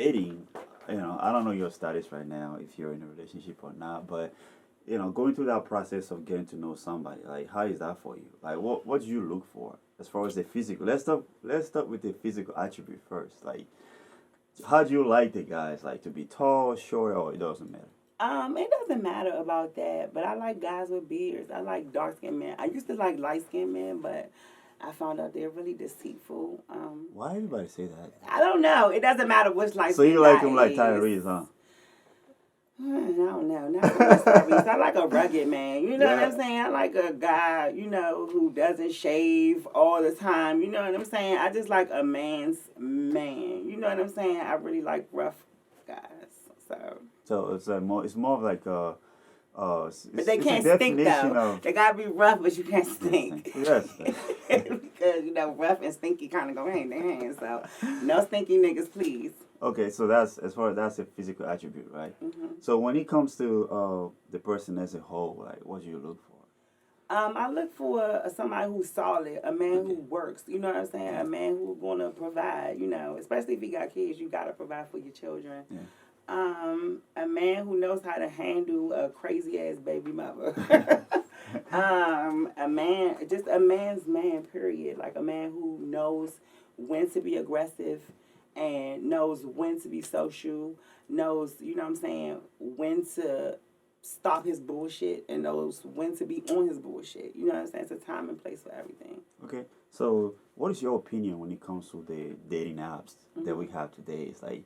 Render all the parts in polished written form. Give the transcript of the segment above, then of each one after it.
dating, I don't know your status right now if you're in a relationship or not, but going through that process of getting to know somebody, like how is that for you? Like what do you look for as far as the physical? Let's start with the physical attribute first. Like how do you like the guys? Like to be tall, short, or it doesn't matter? It doesn't matter about that, but I like guys with beards. I like dark skinned men. I used to like light skinned men, but I found out they're really deceitful. Why everybody say that? I don't know. It doesn't matter which light So you skinned like guy him like is. Tyrese, huh? I don't know. Not so much Tyrese. I like a rugged man. You know what Yeah. I'm saying? I like a guy, who doesn't shave all the time. You know what I'm saying? I just like a man's man. You know what I'm saying? I really like rough guys. So. So it's more of like But it's, they it's a can't stink definition though. of They gotta be rough, but you can't dancing. stink. Yes. Because rough and stinky kind of go hand in hand. So no stinky niggas, please. Okay, so that's as far as that's a physical attribute, right? So when it comes to the person as a whole, like what do you look for? I look for somebody who's solid, a man who Okay. works. You know what I'm saying? Yeah. A man who's gonna provide. Especially if you got kids, you gotta provide for your children. Yeah. A man who knows how to handle a crazy ass baby mother. A man, just a man's man, period. Like a man who knows when to be aggressive and knows when to be social, knows, what I'm saying, when to stop his bullshit and knows when to be on his bullshit. You know what I'm saying? It's a time and place for everything. Okay. So what is your opinion when it comes to the dating apps that we have today? It's like,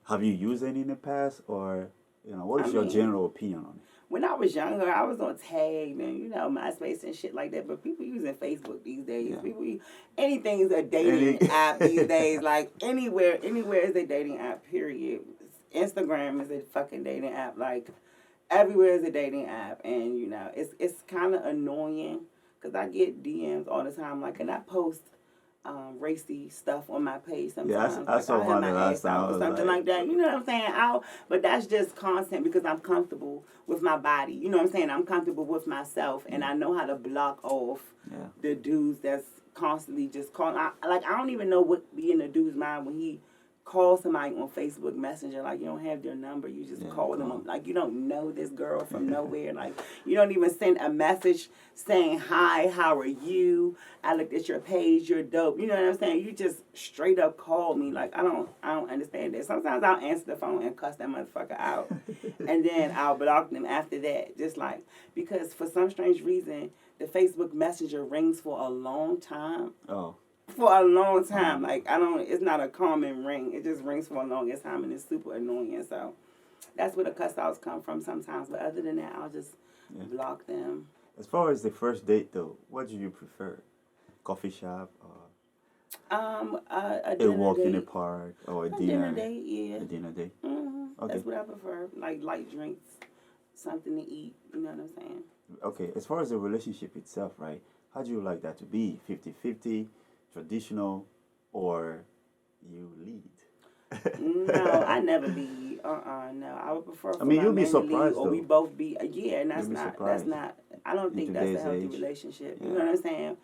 have you used any in the past, or what I is your mean, general opinion on it? when I was younger, I was on Tag and MySpace and shit like that. But people using Facebook these days. Yeah. Anything is a Any. dating app these days. Like anywhere is a dating app. Period. Instagram is a fucking dating app. Like everywhere is a dating app, and it's kind of annoying because I get DMs all the time. Like, and I post racy stuff on my page Yeah, sometimes. I Like saw I'll have one my the last ass time. I out or was something like, like that. You know what I'm saying? But that's just content because I'm comfortable with my body. You know what I'm saying? I'm comfortable with myself, and yeah, I know how to block off yeah. the dudes that's constantly just calling. I don't even know what be in the dude's mind when he calls somebody on Facebook Messenger. Like, you don't have their number, you just Yeah, call them call. up. Like, you don't know this girl from nowhere. Like, you don't even send a message saying hi, how are you, I looked at your page, you're dope. You know what I'm saying? You just straight up call me. Like, I don't understand that. Sometimes I'll answer the phone and cuss that motherfucker out, and then I'll block them after that. Just like, because for some strange reason the Facebook Messenger rings for a long time. Oh. For a long time. Um. Like, I don't, it's not a common ring. It just rings for a longest time and it's super annoying. So that's where the cuss outs come from sometimes. But other than that, I'll just Yeah. block them. As far as the first date, though, what do you prefer? Coffee shop, or A a dinner walk in the date. park, or a A dinner dinner? date, yeah. A dinner date. Okay. That's what I prefer. Like light drinks, something to eat. You know what I'm saying? Okay. As far as the relationship itself, right? How do you like that to be? 50-50, traditional, or you lead? No, I never lead. No. I would prefer I for mean, my you'll be man to lead, surprised or we though. both be. Yeah, and You'll be that's surprised not. I don't in think that's a today's healthy age. relationship. You Yeah. know what I'm saying?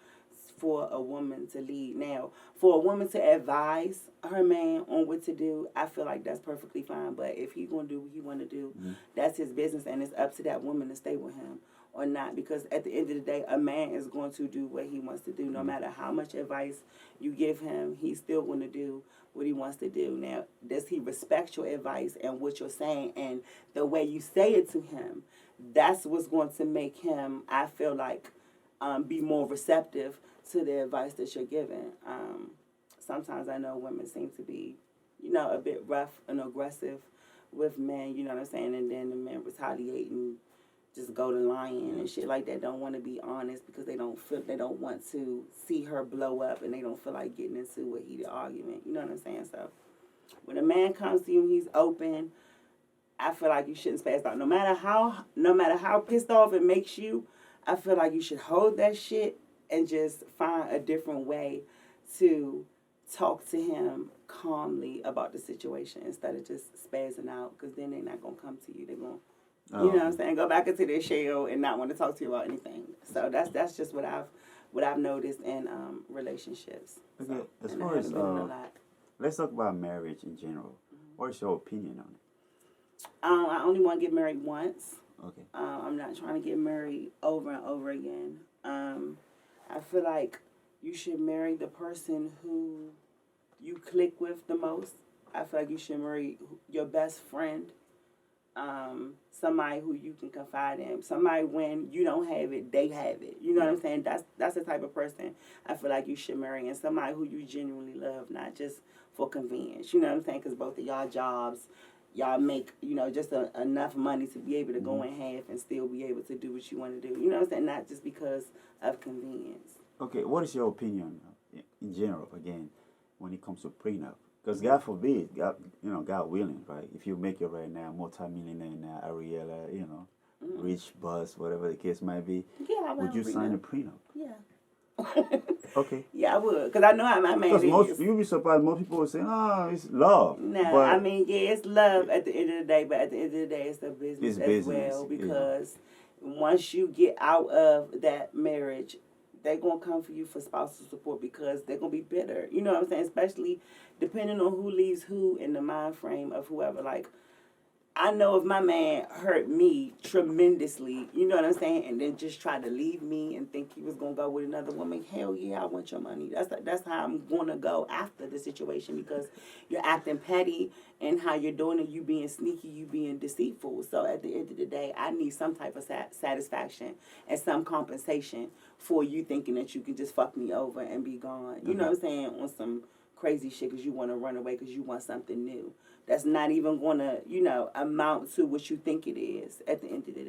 For a woman to lead. Now, for a woman to advise her man on what to do, I feel like that's perfectly fine. But if he's gonna do what he want to do, Mm-hmm. that's his business, and it's up to that woman to stay with him or not. Because at the end of the day, a man is going to do what he wants to do, no Mm-hmm. matter how much advice you give him. He's still going to do what he wants to do. Now, does he respect your advice and what you're saying and the way you say it to him? That's what's going to make him, I feel like, be more receptive to the advice that you're giving. Sometimes I know women seem to be, a bit rough and aggressive with men, you know what I'm saying? And then the men retaliate and just go to lying Yeah. and shit like that. Don't want to be honest because they don't want to see her blow up, and they don't feel like getting into a heated argument. You know what I'm saying? So when a man comes to you and he's open, I feel like you shouldn't space out. No matter how pissed off it makes you, I feel like you should hold that shit and just find a different way to talk to him calmly about the situation instead of just spazzing out, because then they're not gonna come to you. They're gonna, you know what I'm Oh. saying, go back into their shell and not want to talk to you about anything. So that's just what I've noticed in relationships. Okay. So, As and I far as haven't been in a lot. let's talk about marriage in general. What's your opinion on it? I only want to get married once. Okay. I'm not trying to get married over and over again. I feel like you should marry the person who you click with the most. I feel like you should marry your best friend, somebody who you can confide in, somebody when you don't have it, they have it. You know what I'm saying? That's the type of person I feel like you should marry, and somebody who you genuinely love, not just for convenience. You know what I'm saying? Because both of y'all jobs, y'all make just enough money to be able to go in half and still be able to do what you want to do. You know what I'm saying? Not just because of convenience. Okay, what is your opinion in general, again, when it comes to prenup? Because God forbid, God willing, right? If you make it right now, multi-millionaire now, Ariella, rich boss, whatever the case might be, Yeah, I would you sign a prenup? Yeah. Okay. Yeah, I would, because I know how my man Because is. you'll be surprised, most people will say, oh, it's love. No, but I mean, yeah, it's love at the end of the day, but at the end of the day, it's a business it's as business, well, because once you get out of that marriage, they're going to come for you for spousal support because they're going to be bitter. You know what I'm saying? Especially depending on who leaves who in the mind frame of whoever. Like, I know if my man hurt me tremendously, you know what I'm saying, and then just tried to leave me and think he was gonna go with another woman, hell yeah, I want your money. That's how I'm gonna go after the situation, because you're acting petty and how you're doing it, you being sneaky, you being deceitful. So at the end of the day, I need some type of satisfaction and some compensation for you thinking that you can just fuck me over and be gone. You know what I'm saying? On some crazy shit because you want to run away because you want something new. That's not even going to, amount to what you think it is at the end of the day.